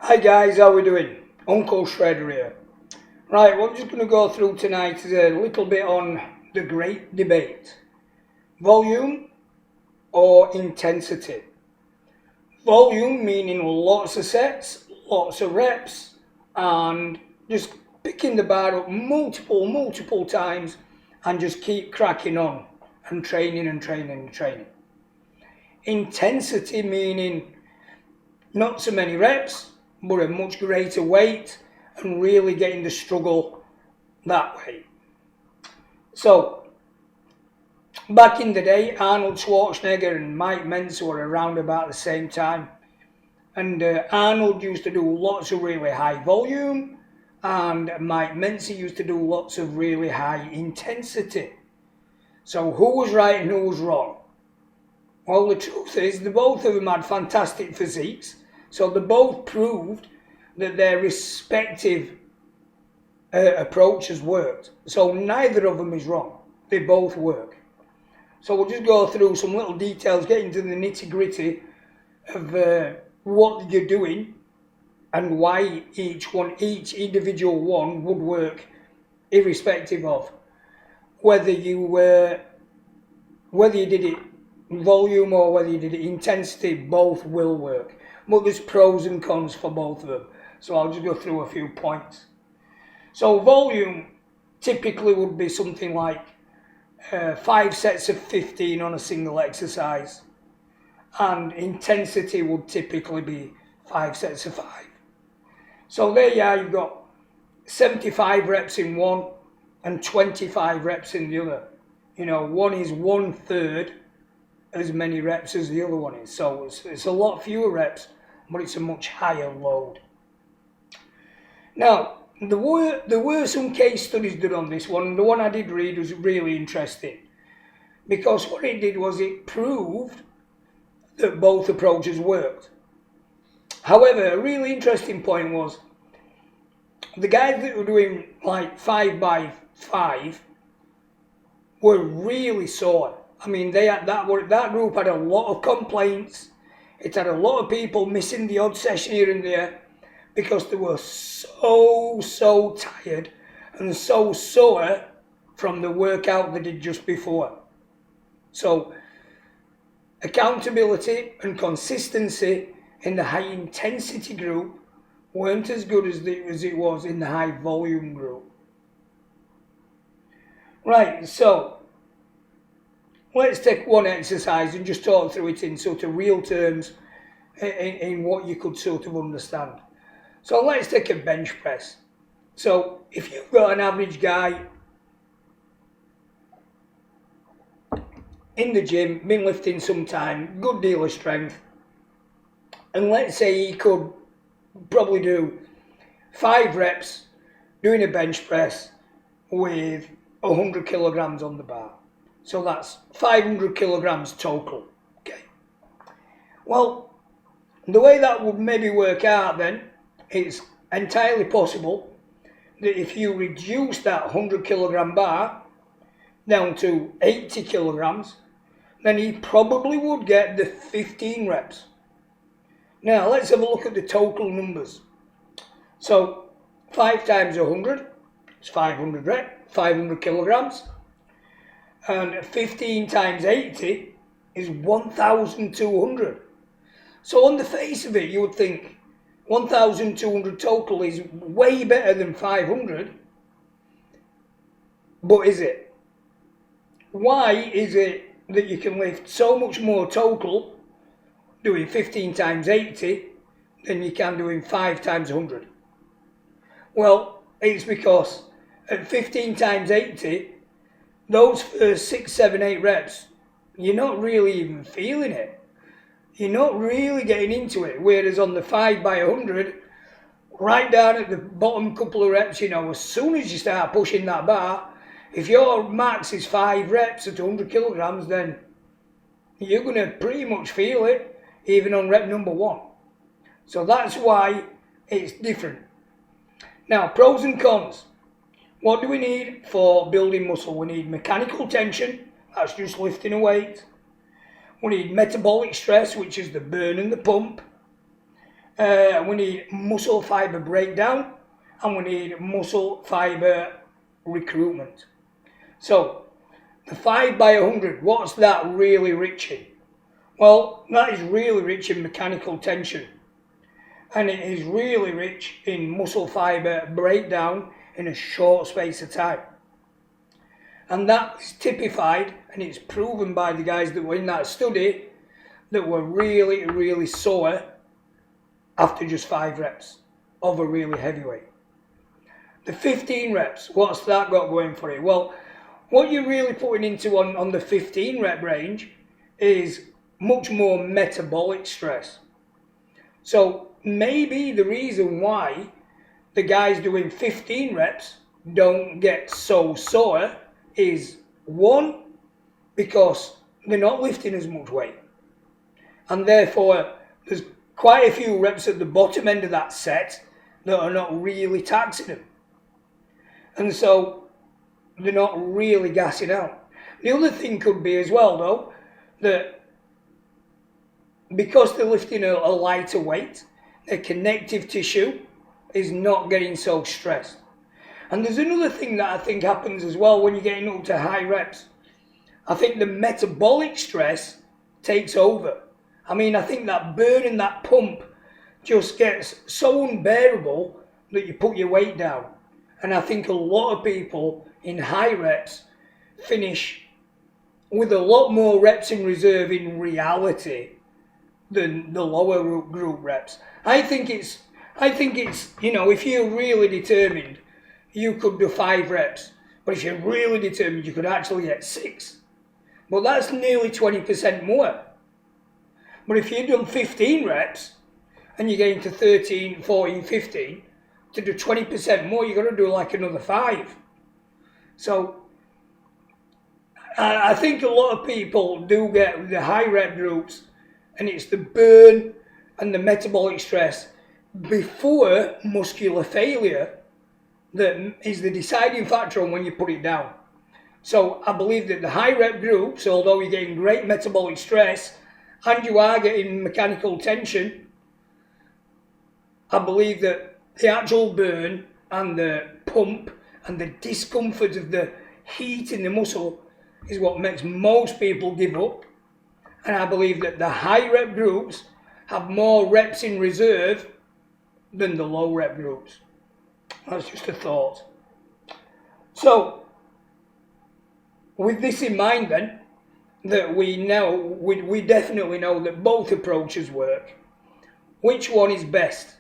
Hi guys, how we doing? Uncle Shredder here. Right, what I'm just going to go through tonight is a little bit on the great debate. Volume or intensity? Volume meaning lots of sets, lots of reps, and just picking the bar up multiple times and just keep cracking on and training and training and training. Intensity meaning not so many reps, but a much greater weight and really getting the struggle that way. So, back in the day, Arnold Schwarzenegger and Mike Mentzer were around about the same time. And Arnold used to do lots of really high volume, and Mike Mentzer used to do lots of really high intensity. So, who was right and who was wrong? Well, the truth is, the both of them had fantastic physiques, so they both proved that their respective approaches worked. So neither of them is wrong. They both work. So we'll just go through some little details, get into the nitty-gritty of what you're doing and why each individual one would work, irrespective of whether you did it volume or whether you did it intensity. Both will work, but there's pros and cons for both of them. So I'll just go through a few points. So volume typically would be something like 5 sets of 15 on a single exercise, and intensity would typically be 5 sets of 5. So there you are, you've got 75 reps in one and 25 reps in the other. You know, one is 1/3 as many reps as the other one is. So it's a lot fewer reps, but it's a much higher load. Now, there were some case studies done on this one. The one I did read was really interesting, because what it did was it proved that both approaches worked. However, a really interesting point was the guys that were doing like 5x5 were really sore. I mean, that group had a lot of complaints. It had a lot of people missing the odd session here and there because they were so tired and so sore from the workout they did just before. So, accountability and consistency in the high intensity group weren't as good as it was in the high volume group. Right, so let's take one exercise and just talk through it in sort of real terms, in what you could sort of understand. So let's take a bench press. So if you've got an average guy in the gym, been lifting some time, good deal of strength, and let's say he could probably do 5 reps doing a bench press with 100 kilograms on the bar. So that's 500 kilograms total. Okay. Well, the way that would maybe work out then, it's entirely possible that if you reduce that 100 kilogram bar down to 80 kilograms, then he probably would get the 15 reps. Now let's have a look at the total numbers. So 5 times 100 is 500 reps, 500 kilograms. And 15 times 80 is 1,200. So on the face of it, you would think 1,200 total is way better than 500. But is it? Why is it that you can lift so much more total doing 15 times 80 than you can doing 5 times 100? Well, it's because at 15 times 80, those first 6, 7, 8 reps, you're not really even feeling it. You're not really getting into it. Whereas on the 5x100, right down at the bottom couple of reps, you know, as soon as you start pushing that bar, if your max is 5 reps at 100 kilograms, then you're going to pretty much feel it, even on rep number 1. So that's why it's different. Now, pros and cons. What do we need for building muscle? We need mechanical tension, that's just lifting a weight. We need metabolic stress, which is the burn and the pump. we need muscle fiber breakdown, and we need muscle fiber recruitment. So, the 5 by 100, what's that really rich in? Well, that is really rich in mechanical tension, and it is really rich in muscle fiber breakdown in a short space of time. And that is typified, and it's proven by the guys that were in that study that were really, really sore after just 5 reps of a really heavy weight. The 15 reps, what's that got going for it? Well, what you're really putting into on the 15 rep range is much more metabolic stress. So maybe the reason why the guys doing 15 reps don't get so sore is, one, because they're not lifting as much weight, and therefore there's quite a few reps at the bottom end of that set that are not really taxing them, and so they're not really gassing out. The other thing could be as well, though, that because they're lifting a lighter weight, their connective tissue is not getting so stressed. And there's another thing that I think happens as well when you're getting up to high reps. I think the metabolic stress takes over. I mean, I think that burn and that pump just gets so unbearable that you put your weight down. And I think a lot of people in high reps finish with a lot more reps in reserve in reality than the lower group reps. I think it's, you know, if you're really determined, you could do 5 reps. But if you're really determined, you could actually get 6. But that's nearly 20% more. But if you've done 15 reps and you're getting to 13, 14, 15, to do 20% more, you've got to do like another 5. So I think a lot of people do get the high rep groups, and it's the burn and the metabolic stress before muscular failure that is the deciding factor on when you put it down. So I believe that the high rep groups, although you're getting great metabolic stress and you are getting mechanical tension, I believe that the actual burn and the pump and the discomfort of the heat in the muscle is what makes most people give up. And I believe that the high rep groups have more reps in reserve than the low rep groups. That's just a thought. So, with this in mind then, that we definitely know that both approaches work. Which one is best?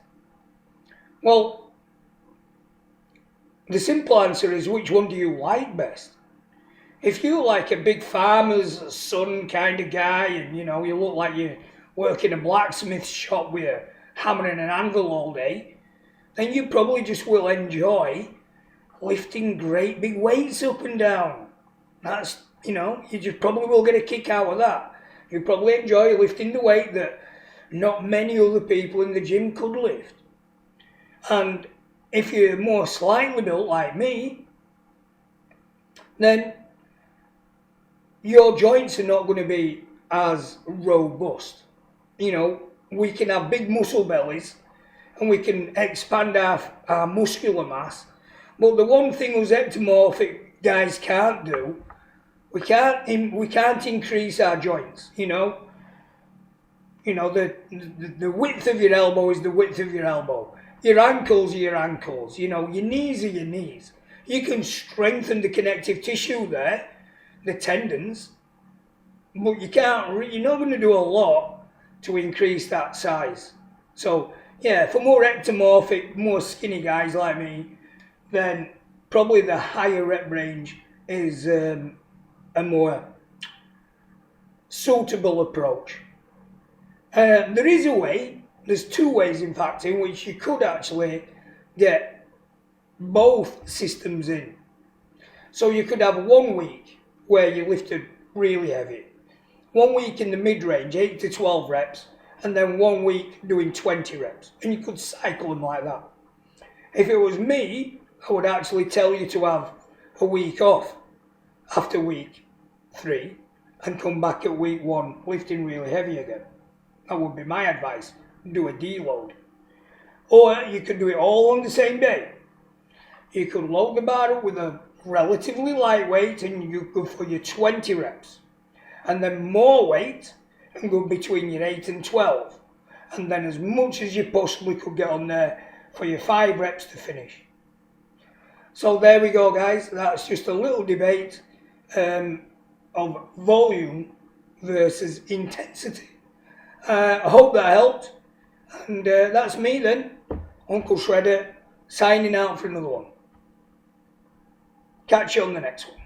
Well, the simple answer is, which one do you like best? If you like a big farmer's son kind of guy, and you know, you look like you work in a blacksmith shop with a hammer and an anvil all day, then you probably just will enjoy lifting great big weights up and down. That's, you know, you just probably will get a kick out of that. You probably enjoy lifting the weight that not many other people in the gym could lift. And if you're more slightly built like me, then your joints are not going to be as robust. You know, we can have big muscle bellies and we can expand our muscular mass, but the one thing us ectomorphic guys can't do, we can't increase our joints. You know, the width of your elbow is the width of your elbow. Your ankles are your ankles. You know, your knees are your knees. You can strengthen the connective tissue there, the tendons, but you're not going to do a lot to increase that size. So yeah, for more ectomorphic, more skinny guys like me, then probably the higher rep range is a more suitable approach. There is a way, there's 2 ways in fact, in which you could actually get both systems in. So you could have 1 week where you lifted really heavy, 1 week in the mid-range, 8 to 12 reps, and then 1 week doing 20 reps. And you could cycle them like that. If it was me, I would actually tell you to have a week off after week 3 and come back at week 1 lifting really heavy again. That would be my advice. Do a deload. Or you could do it all on the same day. You could load the bar up with a relatively lightweight and you go for your 20 reps. And then more weight and go between your 8 and 12. And then as much as you possibly could get on there for your 5 reps to finish. So there we go, guys. That's just a little debate of volume versus intensity. I hope that helped. And that's me then, Uncle Shredder, signing out for another one. Catch you on the next one.